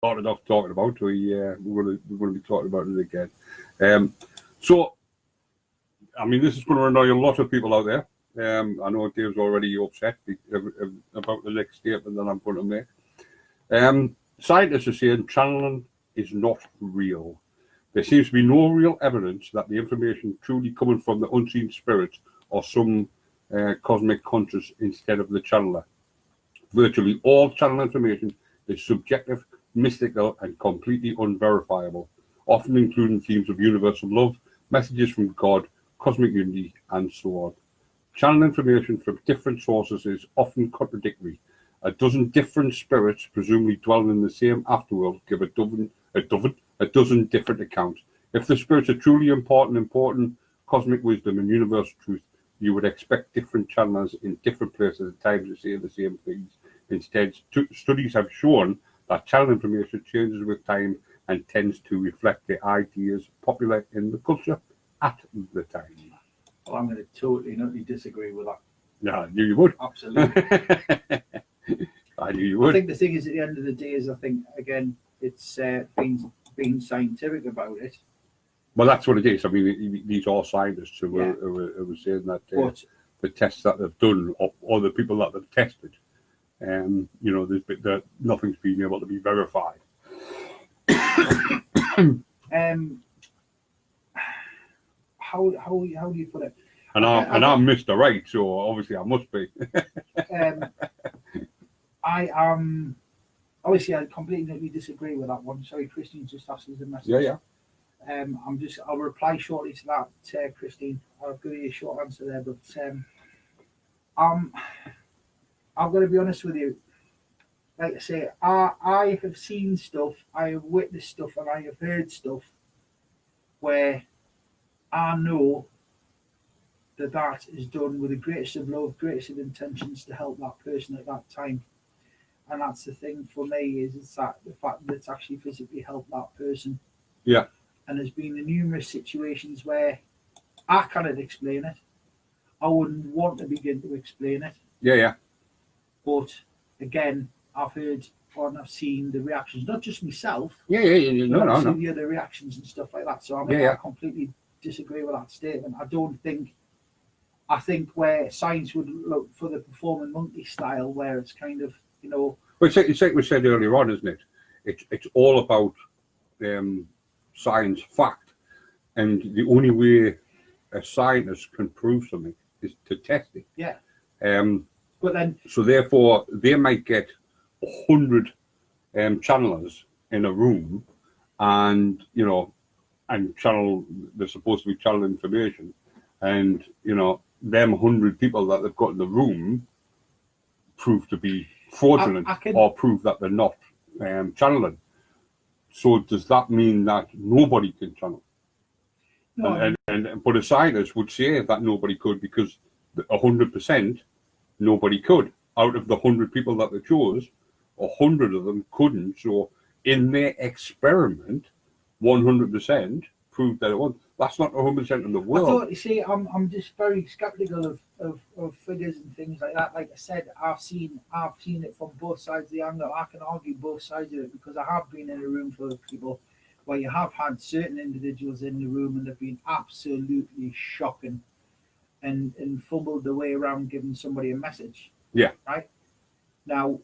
started off talking about. We're going to be talking about it again. So, I mean, this is going to annoy a lot of people out there. I know Dave's already upset about the next statement that I'm going to make. Scientists are saying channeling is not real. There seems to be no real evidence that the information truly coming from the unseen spirits or some cosmic conscious instead of the channeler. Virtually all channel information is subjective, mystical, and completely unverifiable, often including themes of universal love, messages from God, cosmic unity, and so on. Channel information from different sources is often contradictory. A dozen different spirits, presumably dwelling in the same afterworld, give a dozen different accounts. If the spirits are truly important cosmic wisdom and universal truth, you would expect different channelers in different places at times to say the same things. Instead, studies have shown that channel information changes with time and tends to reflect the ideas popular in the culture at the time. Well, I'm going to totally disagree with that. Yeah, I knew you would. Absolutely. I knew you would. I think the thing is, at the end of the day, is I think, again, it's being scientific about it. Well, that's what it is. I mean, these are scientists who were saying that the tests that they've done, or the people that they've tested, nothing's been able to be verified. How do you put it? And I'm Mr. Right, so obviously I must be. Obviously I completely disagree with that one. Sorry, Christine just asked us a message. Yeah. I'll reply shortly to that, Christine. I'll give you a short answer there, but I'm going to be honest with you. Like I say, I have seen stuff, I have witnessed stuff, and I have heard stuff where I know that is done with the greatest of love, greatest of intentions to help that person at that time. And that's the thing for me, is that the fact that it's actually physically helped that person. Yeah. And there's been numerous situations where I cannot explain it. I wouldn't want to begin to explain it. Yeah. But again, I've heard and I've seen the reactions, not just myself. No. The other reactions and stuff like that. So I completely disagree with that statement. I think where science would look for the performing monkey style, where it's kind of, Well, it's like we said earlier on, isn't it? It's all about science fact, and the only way a scientist can prove something is to test it. Yeah. But then, so therefore, they might get 100 channelers in a room, and channel. They're supposed to be channel information, and them 100 people that they've got in the room prove to be fraudulent or prove that they're not channeling. So does that mean that nobody can channel? No. But a scientist would say that nobody could, because 100% nobody could. Out of the 100 people that they chose, 100 of them couldn't. So in their experiment, 100% proved that it was. That's not 100% in the world. I'm just very skeptical of figures and things like that. Like I said, I've seen it from both sides of the angle. I can argue both sides of it, because I have been in a room full of people where you have had certain individuals in the room and they've been absolutely shocking and fumbled their way around giving somebody a message. Yeah. Right? Now,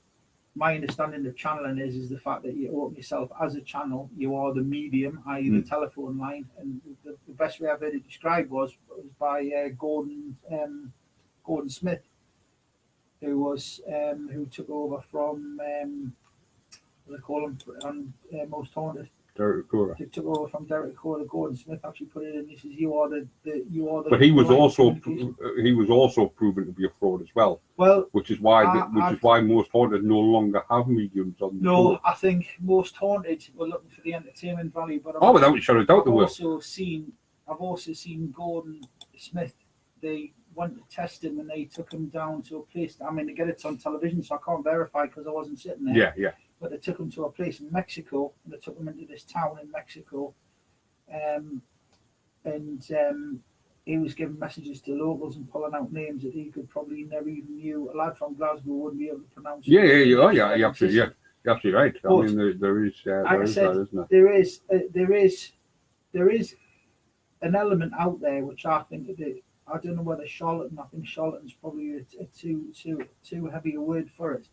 my understanding of channeling is the fact that you open yourself as a channel. You are the medium, i.e. the telephone line. And the best way I've heard it described was by Gordon Smith, who took over from what they call him on Most Haunted. Derek Cora. They took over from Derek Cora. Gordon Smith actually put it in. He says, "You are the." But he was also proven to be a fraud as well. Well, which is why Most Haunted no longer have mediums on the show. I think Most Haunted were looking for the entertainment value, but without a shadow of doubt, I've also seen Gordon Smith. They went to test him and they took him down to a place. I mean, they get it on television, so I can't verify because I wasn't sitting there. Yeah. But they took him to a place in Mexico, and they took him into this town in Mexico, and he was giving messages to locals and pulling out names that he could probably never even knew. A lad from Glasgow wouldn't be able to pronounce. Yeah, absolutely. absolutely right. I But, mean, there is like I said, that, isn't there? there is an element out there which I think that I don't know whether charlatan. I think charlatan's probably a too heavy a word for it.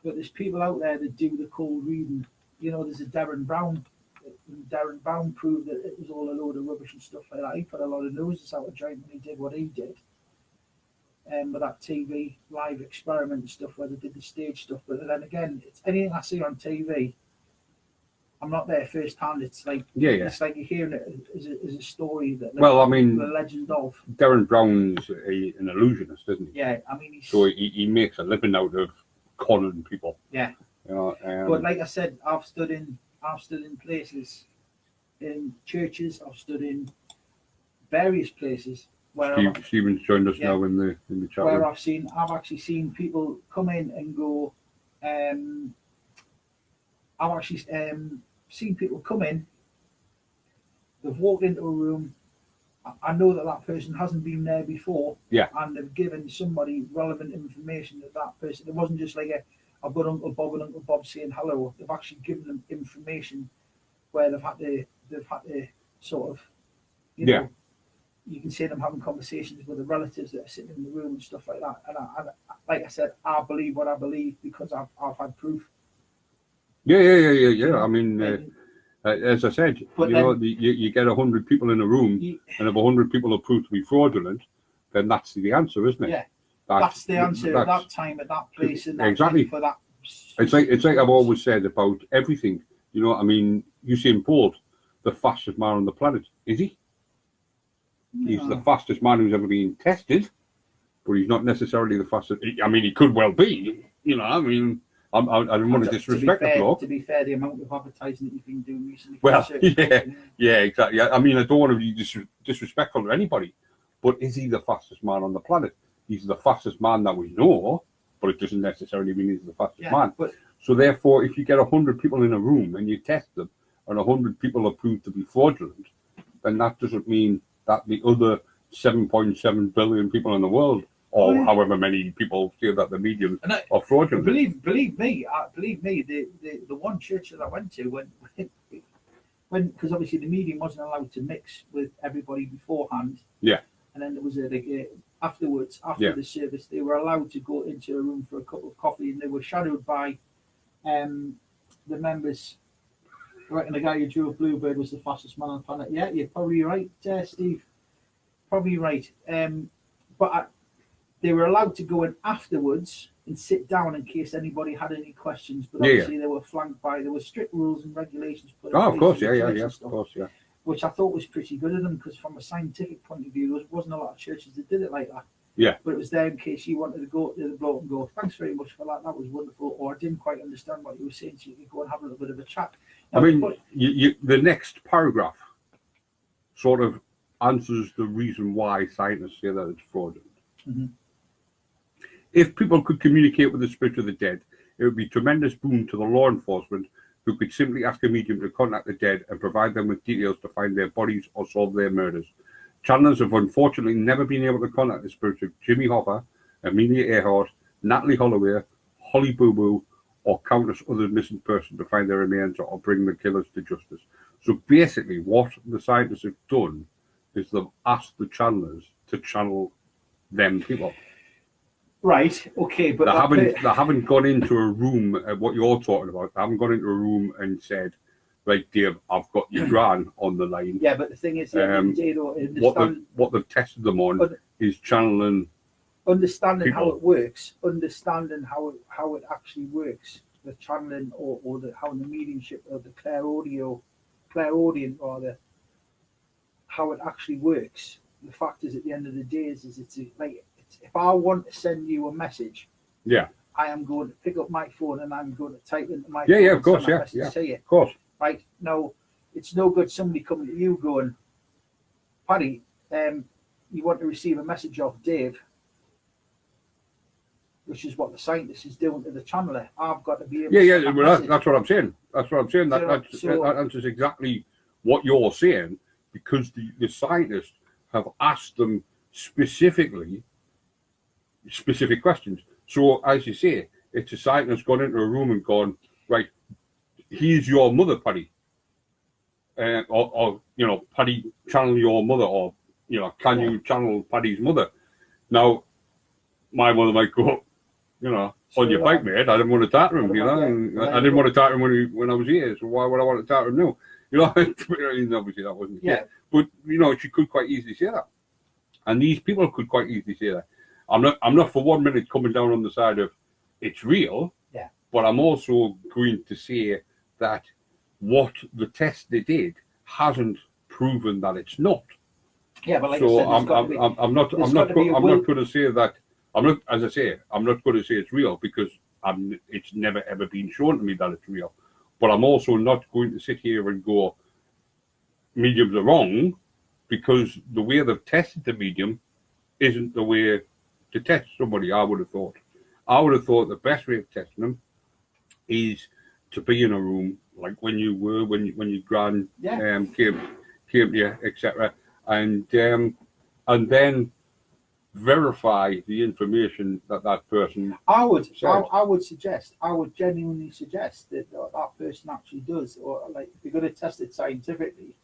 But there's people out there that do the cold reading. You know, there's a Darren Brown. Darren Brown proved that it was all a load of rubbish and stuff like that. He put a lot of noses out of joint when he did what he did. With that TV live experiment and stuff where they did the stage stuff. But then again, it's anything I see on TV. I'm not there first hand. It's like it's like you're hearing it as a story that. Well, I mean, the legend of Darren Brown's an illusionist, isn't he? Yeah, I mean, so he makes a living out of conning people. Yeah. You know, but like I said, I've stood in places, in churches. I've stood in various places where Stephen's joined us now in the chat where room. I've actually seen people come in and go. I've actually seen people come in. They've walked into a room. I know that person hasn't been there before. Yeah. And they've given somebody relevant information that person. It wasn't just like I've got Uncle Bob and Uncle Bob saying hello. They've actually given them information where they've had to sort of, you know, you can see them having conversations with the relatives that are sitting in the room and stuff like that. And like I said, I believe what I believe because I've had proof. Yeah. I mean, as I said, you get 100 people in a room, and if 100 people are proved to be fraudulent, then that's the answer, isn't it? Yeah, that's the answer at that time, at that place, and that exactly for that. It's like I've always said about everything. You know, I mean, Usain Bolt, the fastest man on the planet, is he? No. He's the fastest man who's ever been tested, but he's not necessarily the fastest. I mean, he could well be. You know, I mean. I don't want to disrespect the bloke. To be fair, the amount of advertising that you've been doing recently. Well, yeah, exactly. I mean, I don't want to be disrespectful to anybody, but is he the fastest man on the planet? He's the fastest man that we know, but it doesn't necessarily mean he's the fastest man. So therefore, if you get 100 people in a room and you test them, and 100 people are proved to be fraudulent, then that doesn't mean that the other 7.7 billion people in the world, or however many people feel that the mediums are fraudulent. Believe me, the one church that I went to when because obviously the medium wasn't allowed to mix with everybody beforehand. Yeah. And then there was afterwards, after the service, they were allowed to go into a room for a cup of coffee, and they were shadowed by the members. I reckon the guy who drew a bluebird was the fastest man on the planet. Yeah, you're probably right, Steve. Probably right. But they were allowed to go in afterwards and sit down in case anybody had any questions. But obviously they were flanked by, there were strict rules and regulations put in place. Of course, of course. Which I thought was pretty good of them, because from a scientific point of view, there wasn't a lot of churches that did it like that. Yeah. But it was there in case you wanted to go to the bloke and go, thanks very much for that, that was wonderful, or I didn't quite understand what you were saying, so you could go and have a little bit of a chat. Now, I mean, the next paragraph sort of answers the reason why scientists say that it's fraudulent. Mm-hmm. If people could communicate with the spirit of the dead, it would be a tremendous boon to the law enforcement, who could simply ask a medium to contact the dead and provide them with details to find their bodies or solve their murders. Channelers have unfortunately never been able to contact the spirits of Jimmy Hoffa, Amelia Earhart, Natalie Holloway, Holly Boo Boo, or countless other missing persons to find their remains or bring the killers to justice. So basically, what the scientists have done is they've asked the channelers to channel them people. Right. Okay, but they haven't gone into a room. What you're talking about, they haven't gone into a room and said, "Right, Dave, I've got your gran on the line." Yeah, but the thing is, what they've tested them on is channeling, understanding people. How it works, understanding how it actually works, the channeling or how the mediumship or the clairaudient rather, how it actually works. The fact is, at the end of the day, is it's like. If I want to send you a message, I am going to pick up my phone and I'm going to type into my phone. Of course, of course. Right, no, it's no good somebody coming to you going, Paddy, you want to receive a message off Dave, which is what the scientist is doing to the channeler. I've got to be able to well, that's what I'm saying. That answers exactly what you're saying, because the scientists have asked them specific questions. So as you say, it's a scientist gone into a room and gone, right, he's your mother, Paddy. Or Paddy, channel your mother, or, can you channel Paddy's mother? Now, my mother might go, on your bike, mate. I didn't want to talk to him, and I didn't want to talk to him when I was here, so why would I want to talk to him now? Obviously that wasn't the case. But, she could quite easily say that. And these people could quite easily say that. I'm not for 1 minute coming down on the side of it's real, but I'm also going to say that what the test they did hasn't proven that it's not. Yeah, but like so I said, I'm not going to say that. I'm not going to say it's real because it's never ever been shown to me that it's real. But I'm also not going to sit here and go mediums are wrong because the way they've tested the medium isn't the way to test somebody. I would have thought the best way of testing them is to be in a room like when your grand came to you, etc., and then verify the information that person. I would genuinely suggest that that person actually does, or like if you're going to test it scientifically,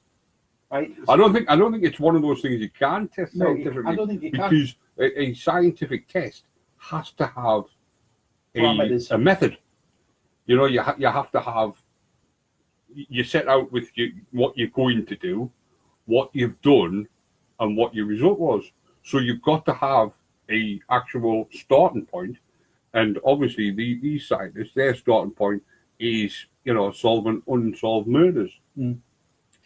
right? I don't think it's one of those things you can test scientifically. I don't think you can, because a scientific test has to have a method. You have to have. You set out with what you're going to do, what you've done, and what your result was. So you've got to have a actual starting point, and obviously these scientists, their starting point is solving unsolved murders.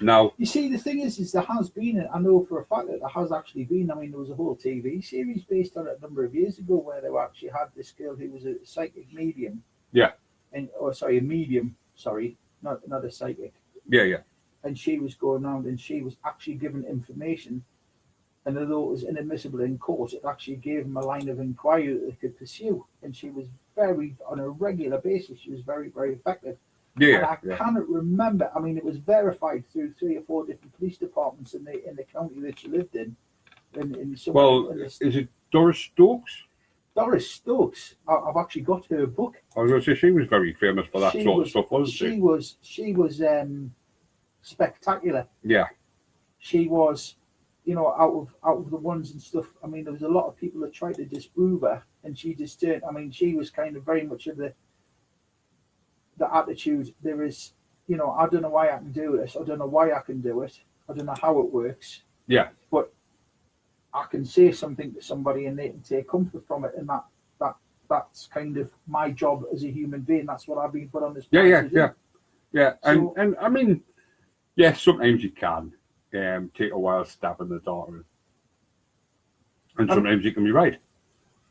Now you see, the thing is there has been, I know for a fact that there has actually been. I mean, there was a whole TV series based on it a number of years ago where they actually had this girl who was a psychic medium. Yeah. A medium. Sorry, not a psychic. Yeah. And she was going around and she was actually given information. And although it was inadmissible in court, it actually gave them a line of inquiry that they could pursue. And she was on a regular basis, she was very, very effective. Yeah. And I cannot remember. I mean, it was verified through 3 or 4 different police departments in the county that she lived in. Is it Doris Stokes? Doris Stokes. I've actually got her book. I was going to say she was very famous for that sort of stuff, wasn't she? She was spectacular. Yeah. She was, out of the ones and stuff. I mean, there was a lot of people that tried to disprove her, and she just turned. I mean, she was kind of very much of the attitude. There is, I don't know why I can do this. I don't know why I can do it. I don't know how it works. Yeah. But I can say something to somebody and they can take comfort from it, and that's kind of my job as a human being. That's what I've been put on this planet to do. Yeah. And I mean, yes, sometimes you can take a while stab in the dark, and sometimes you can be right.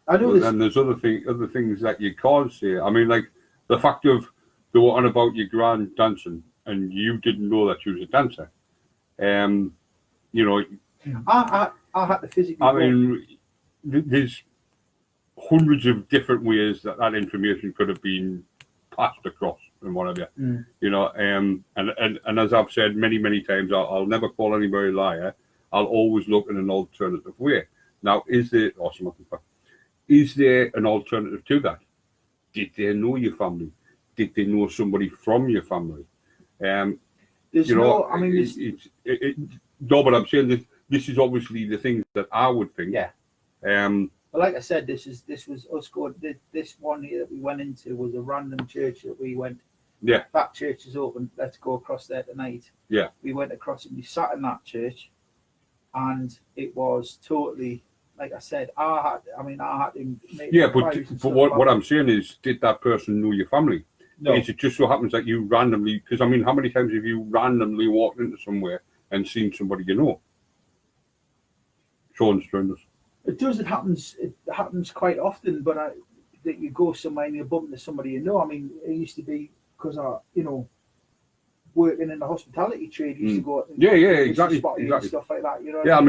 I know. And there's other things that you can't say. I mean, like the fact of they were on about your grand dancing, and you didn't know that she was a dancer. I had to physically. I mean, there's hundreds of different ways that information could have been passed across and whatever. And as I've said many times, I'll never call anybody a liar. I'll always look in an alternative way. Now, is there an alternative to that? Did they know your family? Did they know somebody from your family? There's no, I mean, no, but I'm saying this is obviously the things that I would think. Yeah. But like I said, this was us going. This one here that we went into was a random church that we went. Yeah. That church is open. Let's go across there tonight. Yeah. We went across and we sat in that church, and it was totally, like I said, I had to make. Yeah, but what I'm saying is, did that person know your family? No. Is it just so happens that you randomly? Because I mean, how many times have you randomly walked into somewhere and seen somebody you know? Sean's joined us. It does. It happens quite often. But that you go somewhere and you bump into somebody you know. I mean, it used to be because working in the hospitality trade, used to go out and exactly stuff like that. Yeah,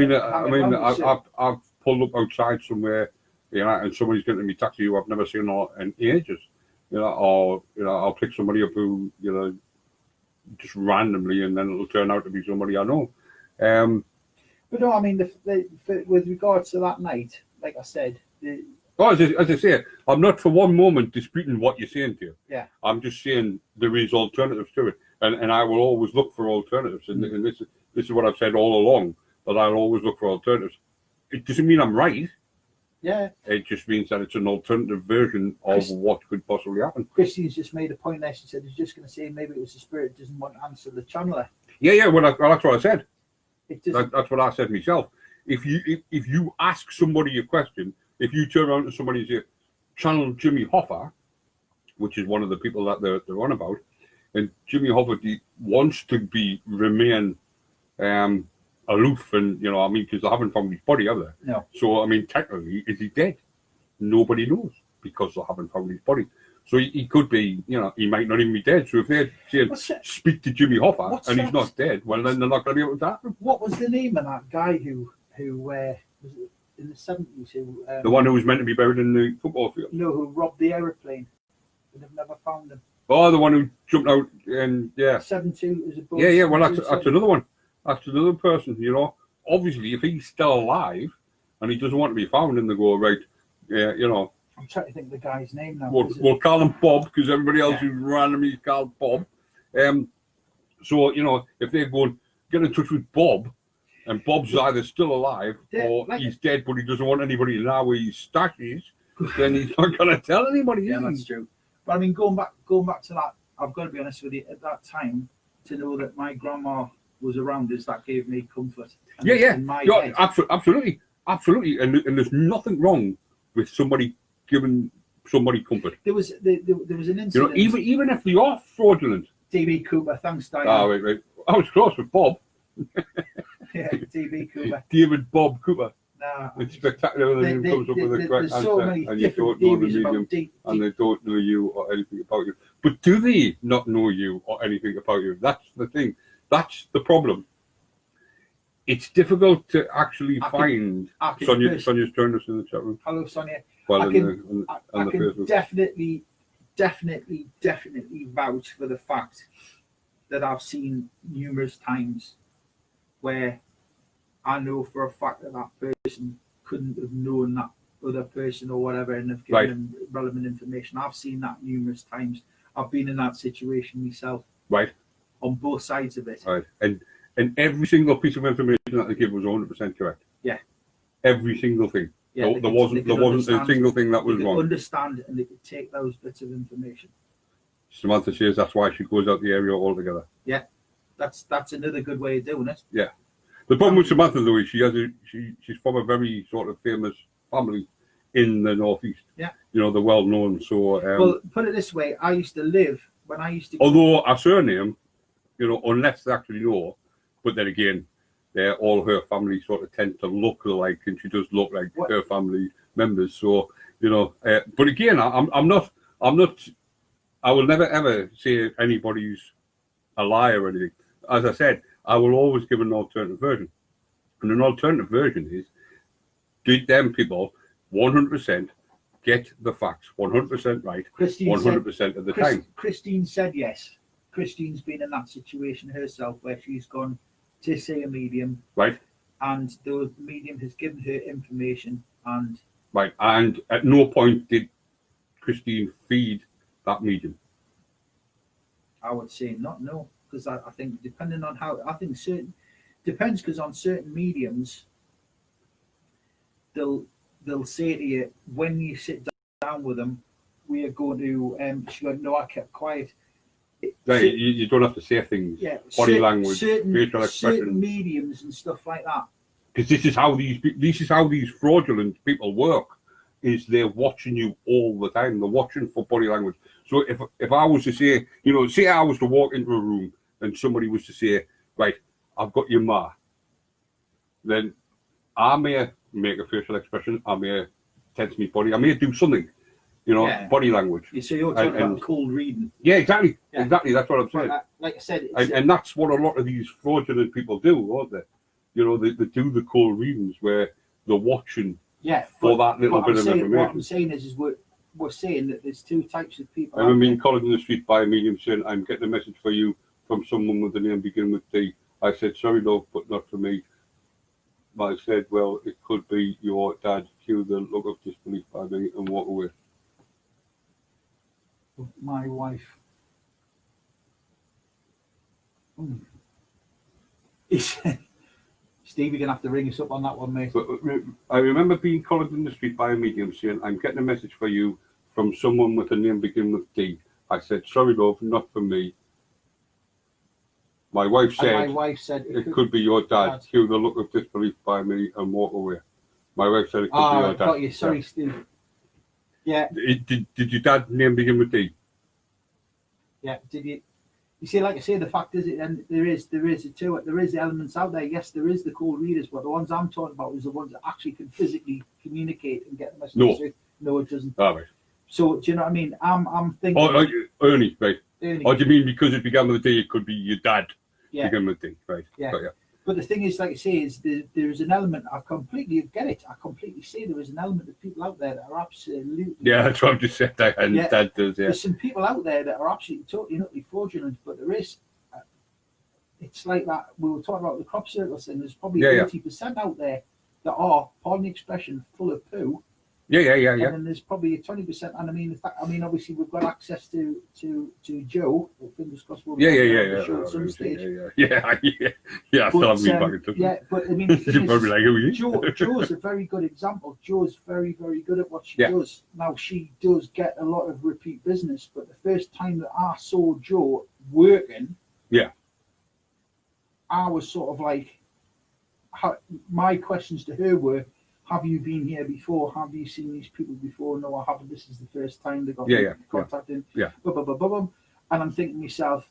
I've pulled up outside somewhere, and somebody's getting me taxi who I've never seen in ages, or I'll pick somebody up who just randomly, and then it'll turn out to be somebody I know. But no, I mean, with regards to that night, like I said, Oh, as I say, I'm not for one moment disputing what you're saying to you. Yeah. I'm just saying there is alternatives to it, and I will always look for alternatives. And this is what I've said all along, that I'll always look for alternatives. It doesn't mean I'm right. Yeah. It just means that it's an alternative version of what could possibly happen. Christine's just made a point there. She said he's just going to say maybe it was the spirit doesn't want to answer the channeler. Yeah. Well, that's what I said. That's what I said myself. If you ask somebody a question, if you turn around to somebody and say, channel Jimmy Hoffa, which is one of the people that they're on about, and Jimmy Hoffa wants to remain aloof, and because they haven't found his body, have they? No. So technically, is he dead? Nobody knows, because they haven't found his body. So he could be, he might not even be dead. So if they say speak to Jimmy Hoffa and he's not dead, well then they're not going to be able to happen. What was the name of that guy who was it in the 70s? The one who was meant to be buried in the football field. No, who robbed the aeroplane. And they've never found him. Oh, the one who jumped out and 7-2 was a boat. Yeah. Well, that's another one. That's another person. Obviously, if he's still alive and he doesn't want to be found, and they go right, I'm trying to think of the guy's name now. We'll call him Bob, because everybody else who's randomly is called Bob. So if they go and get in touch with Bob, and Bob's either still alive or he's dead, but he doesn't want anybody to know where his stash is, then he's not going to tell anybody. Yeah, that's true. But going back to that, I've got to be honest with you. At that time, to know that my grandma was around us, that gave me comfort. Absolutely. And there's nothing wrong with somebody giving somebody comfort. There was an incident. Even if they are fraudulent. DB Cooper, thanks, Diane. Oh, right. I was close with Bob. Yeah, DB Cooper. David Bob Cooper. Nah, it's spectacular when he comes up with a correct answer, and you don't know the medium, and they don't know you or anything about you. But do they not know you or anything about you? That's the thing. That's the problem. It's difficult to actually find. Sonia's joined us in the chat room. Hello, Sonia. Well, I can definitely vouch for the fact that I've seen numerous times where I know for a fact that that person couldn't have known that other person or whatever, and have given them relevant information. I've seen that numerous times. I've been in that situation myself. Right. On both sides of it. Right. And every single piece of information that they give was 100% correct. Yeah. Every single thing. Yeah, there wasn't a single thing that was wrong. Understand, and they could take those bits of information. Samantha says that's why she goes out the area altogether. Yeah. That's another good way of doing it. Yeah. The problem with Samantha, though, is she's from a very sort of famous family in the northeast. Yeah. They're well known. So well, put it this way: I used to live when I used to. Although her surname, unless they actually know, but then again, all her family sort of tend to look alike, and she does look like her family members. So but again, I'm not. I will never ever say anybody's a liar or anything. As I said, I will always give an alternative version. And an alternative version is, did them people 100% get the facts 100% right, 100% of the time? Christine said yes. Christine's been in that situation herself where she's gone to see a medium. Right. And the medium has given her information and... Right. And at no point did Christine feed that medium? I would say not, no. Because I think depending on how, depends, because on certain mediums, they'll say to you, when you sit down with them, we are going to, she goes, no, I kept quiet. Right, you don't have to say things, body language, facial expression. Certain mediums and stuff like that. Because this is how these fraudulent people work, is they're watching you all the time. They're watching for body language. So if I was to say, say I was to walk into a room and somebody was to say, right, I've got your ma, then I may make a facial expression, I may tense my body, I may do something, body language. So you're talking about cold reading. Yeah, exactly. Yeah. Exactly, that's what I'm saying. Like I said... And that's what a lot of these fraudulent people do, aren't they? They do the cold readings where they're watching for that little bit of information. What I'm saying is we're saying that there's two types of people. I remember being collared in the street by a medium saying, I'm getting a message for you from someone with the name beginning with D. I said, sorry, love, but not for me. I said, well, it could be your dad, cue the look of disbelief by me and walk away. My wife. He said, Steve, you're going to have to ring us up on that one, mate. But I remember being collared in the street by a medium saying, I'm getting a message for you from someone with a name beginning with D. I said, sorry, love, not for me. My wife said, it could be your dad. Cue the look of disbelief by me and walk away. My wife said it could be your dad. Got you. Sorry, Steve. Yeah. Did your dad name begin with D? Yeah. Did you? You see, like I say, the fact is, and there is elements out there. Yes, there is the cold readers, but the ones I'm talking about is the ones that actually can physically communicate and get the message. No, it doesn't. Oh, right. So do you know what I mean? I'm thinking. Oh, Ernie, right? Ernie. Or do you mean because it began with a D, it could be your dad? Yeah. Began with D, right? Yeah. Got you. But the thing is, like I say, is there is an element. I completely get it. I completely see there is an element of people out there that are absolutely. Yeah, that's what I've just said. And Yeah. Dad does. Yeah. There's some people out there that are absolutely totally utterly fraudulent, but there is. It's like that. We were talking about the crop circles thing. There's probably 80% out there that are, pardon the expression, full of poo. Yeah. And then there's probably 20%. And I mean, obviously we've got access to Joe. Fingers crossed. We'll Yeah. show at some stage. Yeah. I still haven't been back in touch. Yeah, but I mean, the thing You're is, probably like, who are you? Joe's a very good example. Joe's very, very good at what she does. Now, she does get a lot of repeat business, but the first time that I saw Joe working, I was sort of like, my questions to her were, have you been here before? Have you seen these people before? No, I haven't. This is the first time they got contacted. Yeah. And I'm thinking to myself,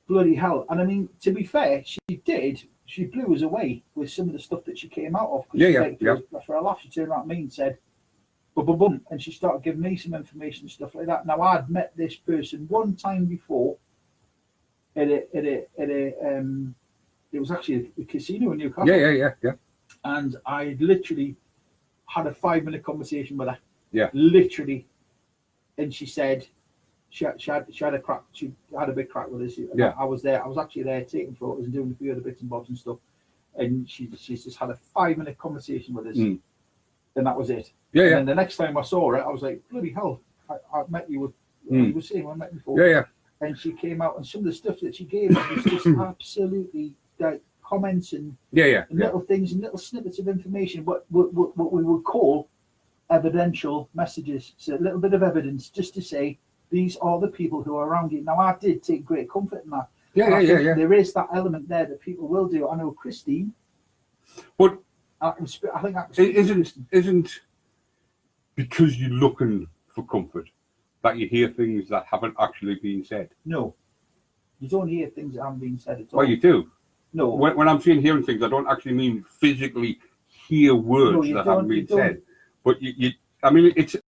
bloody hell. And I mean, to be fair, she blew us away with some of the stuff that she came out of. For a laugh, she turned around at me and said, boom, and she started giving me some information and stuff like that. Now, I'd met this person one time before it was actually a casino in Newcastle. Yeah. And I literally had a 5-minute conversation with her. Yeah. Literally. And she said she had a crack. She had a big crack with us. Yeah. I was there. I was actually there taking photos and doing a few other bits and bobs and stuff. And she's just had a 5-minute conversation with us. And that was it. Yeah. And then the next time I saw her, I was like, bloody hell, I met you with you were saying I met before. Yeah. And she came out and some of the stuff that she gave us was just absolutely like comments and little things and little snippets of information, what we would call evidential messages. So a little bit of evidence just to say these are the people who are around you. Now, I did take great comfort in that. Yeah. There is that element there that people will do. I know Christine. But I think that isn't because you're looking for comfort that you hear things that haven't actually been said. No, you don't hear things that haven't been said at all. Well, you do. No. When I'm saying hearing things, I don't actually mean physically hear words that haven't been said. But I mean, it's